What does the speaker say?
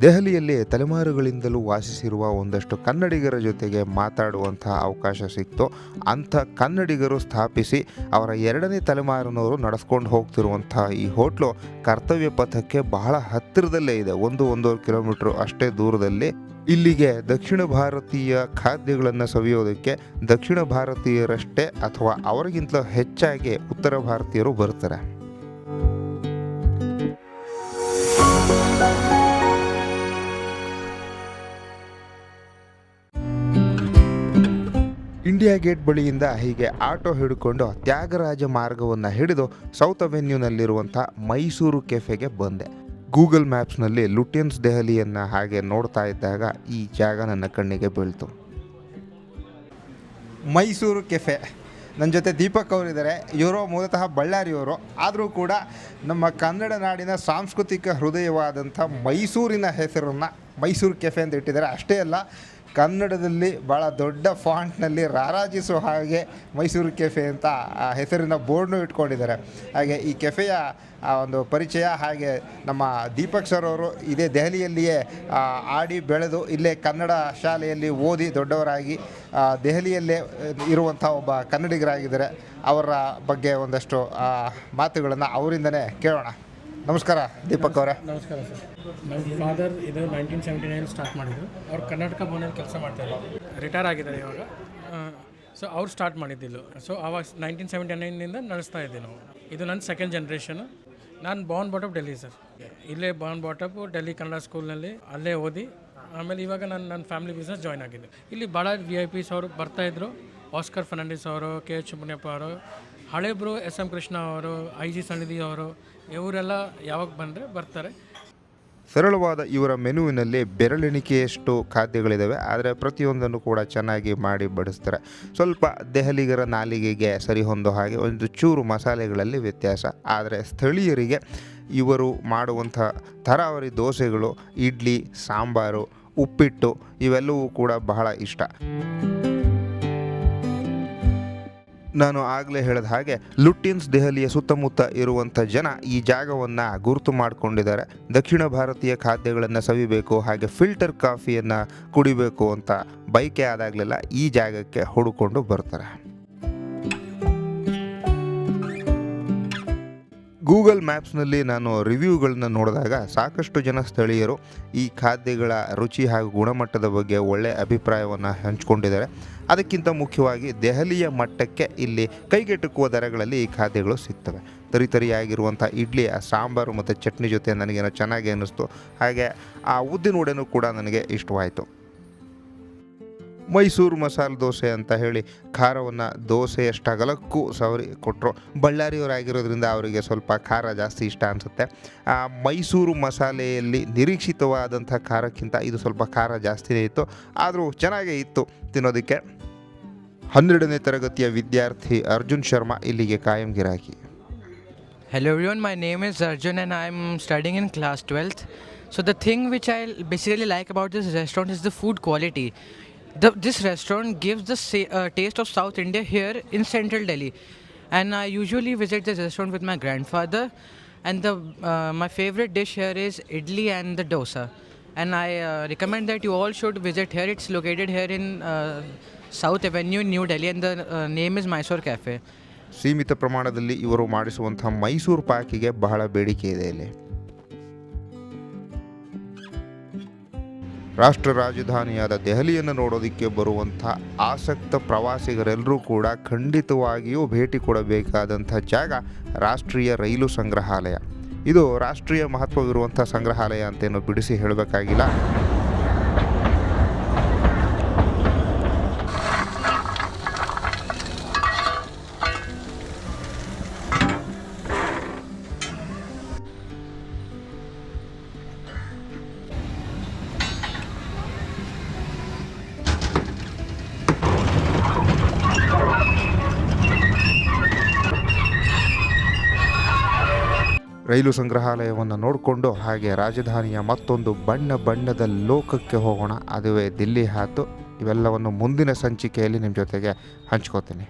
ದೆಹಲಿಯಲ್ಲಿ ತಲೆಮಾರುಗಳಿಂದಲೂ ವಾಸಿಸಿರುವ ಒಂದಷ್ಟು ಕನ್ನಡಿಗರ ಜೊತೆಗೆ ಮಾತಾಡುವಂತಹ ಅವಕಾಶ ಸಿಕ್ತು. ಅಂಥ ಕನ್ನಡಿಗರು ಸ್ಥಾಪಿಸಿ ಅವರ 2ನೇ ತಲೆಮಾರಿನವರು ನಡೆಸ್ಕೊಂಡು ಹೋಗ್ತಿರುವಂತಹ ಈ ಹೋಟ್ಲು ಕರ್ತವ್ಯ ಪಥಕ್ಕೆ ಬಹಳ ಹತ್ತಿರದಲ್ಲೇ ಇದೆ. 1-1.5 ಕಿಲೋಮೀಟರ್ ಅಷ್ಟೇ ದೂರದಲ್ಲಿ. ಇಲ್ಲಿಗೆ ದಕ್ಷಿಣ ಭಾರತೀಯ ಖಾದ್ಯಗಳನ್ನು ಸವಿಯೋದಕ್ಕೆ ದಕ್ಷಿಣ ಭಾರತೀಯರಷ್ಟೇ ಅಥವಾ ಅವರಿಗಿಂತ ಹೆಚ್ಚಾಗಿ ಉತ್ತರ ಭಾರತೀಯರು ಬರ್ತಾರೆ. ಇಂಡಿಯಾ ಗೇಟ್ ಬಳಿಯಿಂದ ಹೀಗೆ ಆಟೋ ಹಿಡ್ಕೊಂಡು ತ್ಯಾಗರಾಜ ಮಾರ್ಗವನ್ನು ಹಿಡಿದು ಸೌತ್ ಅವೆನ್ಯೂನಲ್ಲಿರುವಂಥ ಮೈಸೂರು ಕೆಫೆಗೆ ಬಂದೆ. ಗೂಗಲ್ ಮ್ಯಾಪ್ಸ್ನಲ್ಲಿ ಲುಟಿಯನ್ಸ್ ದೆಹಲಿಯನ್ನು ಹಾಗೆ ನೋಡ್ತಾ ಇದ್ದಾಗ ಈ ಜಾಗ ನನ್ನ ಕಣ್ಣಿಗೆ ಬೀಳ್ತು. ಮೈಸೂರು ಕೆಫೆ. ನನ್ನ ಜೊತೆ ದೀಪಕ್ ಅವರಿದ್ದಾರೆ. ಇವರು ಮೂಲತಃ ಬಳ್ಳಾರಿಯವರು, ಆದರೂ ಕೂಡ ನಮ್ಮ ಕನ್ನಡ ನಾಡಿನ ಸಾಂಸ್ಕೃತಿಕ ಹೃದಯವಾದಂಥ ಮೈಸೂರಿನ ಹೆಸರನ್ನು ಮೈಸೂರು ಕೆಫೆ ಅಂತ ಇಟ್ಟಿದ್ದಾರೆ. ಅಷ್ಟೇ ಅಲ್ಲ, ಕನ್ನಡದಲ್ಲಿ ಭಾಳ ದೊಡ್ಡ ಫಾಂಟ್ನಲ್ಲಿ ರಾರಾಜಿಸುವ ಹಾಗೆ ಮೈಸೂರು ಕೆಫೆ ಅಂತ ಹೆಸರಿನ ಬೋರ್ಡ್ನು ಇಟ್ಕೊಂಡಿದ್ದಾರೆ. ಹಾಗೆ ಈ ಕೆಫೆಯ ಒಂದು ಪರಿಚಯ, ಹಾಗೆ ನಮ್ಮ ದೀಪಕ್ ಸರ್ ಅವರು ಇದೇ ದೆಹಲಿಯಲ್ಲಿಯೇ ಆಡಿ ಬೆಳೆದು ಇಲ್ಲೇ ಕನ್ನಡ ಶಾಲೆಯಲ್ಲಿ ಓದಿ ದೊಡ್ಡವರಾಗಿ ದೆಹಲಿಯಲ್ಲೇ ಇರುವಂಥ ಒಬ್ಬ ಕನ್ನಡಿಗರಾಗಿದ್ದಾರೆ. ಅವರ ಬಗ್ಗೆ ಒಂದಷ್ಟು ಮಾತುಗಳನ್ನು ಅವರಿಂದನೇ ಕೇಳೋಣ. ನಮಸ್ಕಾರ ದೀಪಕ್ ಅವರೇ. ನಮಸ್ಕಾರ ಸರ್. ನಮ್ಮ ಫಾದರ್ ಇದು 1979 ಸ್ಟಾರ್ಟ್ ಮಾಡಿದ್ರು. ಅವ್ರು ಕರ್ನಾಟಕ ಭವನಲ್ಲಿ ಕೆಲಸ ಮಾಡ್ತಾರೆ, ರಿಟೈರ್ ಆಗಿದ್ದಾರೆ ಇವಾಗ. ಸೊ ಅವ್ರು ಸ್ಟಾರ್ಟ್ ಮಾಡಿದ್ದಿಲ್ಲ. ಸೊ ಆವಾಗ 1979 ನಡೆಸ್ತಾ ಇದ್ದೀವಿ ನಾವು. ಇದು ನನ್ನ ಸೆಕೆಂಡ್ ಜನ್ರೇಷನು. ನಾನು ಬಾರ್ನ್ ಬಾಟಪ್ ಡೆಲ್ಲಿ ಸರ್. ಇಲ್ಲೇ ಬಾರ್ನ್ ಬಾಟಪ್ ಡೆಲ್ಲಿ ಕನ್ನಡ ಸ್ಕೂಲ್ನಲ್ಲಿ ಅಲ್ಲೇ ಓದಿ ಆಮೇಲೆ ಇವಾಗ ನನ್ನ ಫ್ಯಾಮಿಲಿ ಬಿಸ್ನೆಸ್ ಜಾಯ್ನ್ ಆಗಿದ್ದೆ. ಇಲ್ಲಿ ಭಾಳ VIPs ಅವರು ಬರ್ತಾಯಿದ್ರು. ಆಸ್ಕರ್ ಫರ್ನಾಂಡಿಸ್ ಅವರು, KH ಮುನಿಯಪ್ಪ ಅವರು, ಹಳೇಬ್ರು SM ಕೃಷ್ಣ ಅವರು, IG ಸನ್ನಿಧಿ ಅವರು, ಇವರೆಲ್ಲ ಯಾವಾಗ ಬಂದರೆ ಬರ್ತಾರೆ. ಸರಳವಾದ ಇವರ ಮೆನುವಿನಲ್ಲಿ ಬೆರಳೆಣಿಕೆಯಷ್ಟು ಖಾದ್ಯಗಳಿದ್ದಾವೆ, ಆದರೆ ಪ್ರತಿಯೊಂದನ್ನು ಕೂಡ ಚೆನ್ನಾಗಿ ಮಾಡಿ ಬಡಿಸ್ತಾರೆ. ಸ್ವಲ್ಪ ದೆಹಲಿಗರ ನಾಲಿಗೆಗೆ ಸರಿ ಹೊಂದೋ ಹಾಗೆ ಒಂದು ಚೂರು ಮಸಾಲೆಗಳಲ್ಲಿ ವ್ಯತ್ಯಾಸ. ಆದರೆ ಸ್ಥಳೀಯರಿಗೆ ಇವರು ಮಾಡುವಂಥ ತರಾವರಿ ದೋಸೆಗಳು, ಇಡ್ಲಿ, ಸಾಂಬಾರು, ಉಪ್ಪಿಟ್ಟು ಇವೆಲ್ಲವೂ ಕೂಡ ಬಹಳ ಇಷ್ಟ. ನಾನು ಆಗಲೇ ಹೇಳಿದ ಹಾಗೆ ಲುಟಿಯನ್ಸ್ ದೆಹಲಿಯ ಸುತ್ತಮುತ್ತ ಇರುವಂಥ ಜನ ಈ ಜಾಗವನ್ನು ಗುರುತು ಮಾಡಿಕೊಂಡಿದ್ದಾರೆ. ದಕ್ಷಿಣ ಭಾರತೀಯ ಖಾದ್ಯಗಳನ್ನು ಸವಿಬೇಕು, ಹಾಗೆ ಫಿಲ್ಟರ್ ಕಾಫಿಯನ್ನು ಕುಡಿಬೇಕು ಅಂತ ಬಯಕೆ ಆದಾಗಲೆಲ್ಲ ಈ ಜಾಗಕ್ಕೆ ಹುಡುಕೊಂಡು ಬರ್ತಾರೆ. ಗೂಗಲ್ ಮ್ಯಾಪ್ಸ್ನಲ್ಲಿ ನಾನು ರಿವ್ಯೂಗಳನ್ನ ನೋಡಿದಾಗ ಸಾಕಷ್ಟು ಜನ ಸ್ಥಳೀಯರು ಈ ಖಾದ್ಯಗಳ ರುಚಿ ಹಾಗೂ ಗುಣಮಟ್ಟದ ಬಗ್ಗೆ ಒಳ್ಳೆಯ ಅಭಿಪ್ರಾಯವನ್ನು ಹಂಚಿಕೊಂಡಿದ್ದಾರೆ. ಅದಕ್ಕಿಂತ ಮುಖ್ಯವಾಗಿ ದೆಹಲಿಯ ಮಟ್ಟಕ್ಕೆ ಇಲ್ಲಿ ಕೈಗೆಟುಕುವ ದರಗಳಲ್ಲಿ ಈ ಖಾದ್ಯಗಳು ಸಿಗ್ತವೆ. ತರಿತರಿಯಾಗಿರುವಂಥ ಇಡ್ಲಿ, ಆ ಸಾಂಬಾರು ಮತ್ತು ಚಟ್ನಿ ಜೊತೆ ನನಗೇನೋ ಚೆನ್ನಾಗಿ ಅನ್ನಿಸ್ತು. ಹಾಗೆ ಆ ಉದ್ದಿನ ವಡೆನೂ ಕೂಡ ನನಗೆ ಇಷ್ಟವಾಯಿತು. ಮೈಸೂರು ಮಸಾಲೆ ದೋಸೆ ಅಂತ ಹೇಳಿ ಖಾರವನ್ನು ದೋಸೆಯಷ್ಟು ಅಗಲಕ್ಕೂ ಸವರಿ ಕೊಟ್ಟರು. ಬಳ್ಳಾರಿಯವರಾಗಿರೋದ್ರಿಂದ ಅವರಿಗೆ ಸ್ವಲ್ಪ ಖಾರ ಜಾಸ್ತಿ ಇಷ್ಟ ಅನಿಸುತ್ತೆ. ಮೈಸೂರು ಮಸಾಲೆಯಲ್ಲಿ ನಿರೀಕ್ಷಿತವಾದಂಥ ಖಾರಕ್ಕಿಂತ ಇದು ಸ್ವಲ್ಪ ಖಾರ ಜಾಸ್ತಿನೇ ಇತ್ತು, ಆದರೂ ಚೆನ್ನಾಗೇ ಇತ್ತು ತಿನ್ನೋದಕ್ಕೆ. 12ನೇ ತರಗತಿಯ ವಿದ್ಯಾರ್ಥಿ ಅರ್ಜುನ್ ಶರ್ಮಾ ಇಲ್ಲಿಗೆ ಕಾಯಂ ಗಿರಾಕಿ. Hello everyone, my name is Arjun and I am studying in class 12th. So the thing which I basically like about this restaurant is the food quality. This restaurant gives the taste of South India here in central Delhi, and I usually visit this restaurant with my grandfather, and my favorite dish here is idli and the dosa, and I recommend that you all should visit here. It's located here in South Avenue, New Delhi, and the name is Mysore Cafe. ಸೀಮಿತ ಪ್ರಮಾಣದಲ್ಲಿ ಇವರು ಮಾಡಿಸುವಂಥ ಮೈಸೂರು ಪಾಕಿಗೆ ಬಹಳ ಬೇಡಿಕೆ ಇದೆ ಇಲ್ಲಿ. ರಾಷ್ಟ್ರ ರಾಜಧಾನಿಯಾದ ದೆಹಲಿಯನ್ನು ನೋಡೋದಕ್ಕೆ ಬರುವಂಥ ಆಸಕ್ತ ಪ್ರವಾಸಿಗರೆಲ್ಲರೂ ಕೂಡ ಖಂಡಿತವಾಗಿಯೂ ಭೇಟಿ ಕೊಡಬೇಕಾದಂಥ ಜಾಗ ರಾಷ್ಟ್ರೀಯ ರೈಲು ಸಂಗ್ರಹಾಲಯ. ಇದು ರಾಷ್ಟ್ರೀಯ ಮಹತ್ವವಿರುವಂಥ ಸಂಗ್ರಹಾಲಯ ಅಂತೇನು ಬಿಡಿಸಿ ಹೇಳಬೇಕಾಗಿಲ್ಲ. ರೈಲು ಸಂಗ್ರಹಾಲಯವನ್ನು ನೋಡಿಕೊಂಡು ಹಾಗೆ ರಾಜಧಾನಿಯ ಮತ್ತೊಂದು ಬಣ್ಣದ ಲೋಕಕ್ಕೆ ಹೋಗೋಣ. ಅದುವೇ ದಿಲ್ಲಿ ಹಾತು. ಇವೆಲ್ಲವನ್ನು ಮುಂದಿನ ಸಂಚಿಕೆಯಲ್ಲಿ ನಿಮ್ಮ ಜೊತೆಗೆ ಹಂಚ್ಕೋತೀನಿ.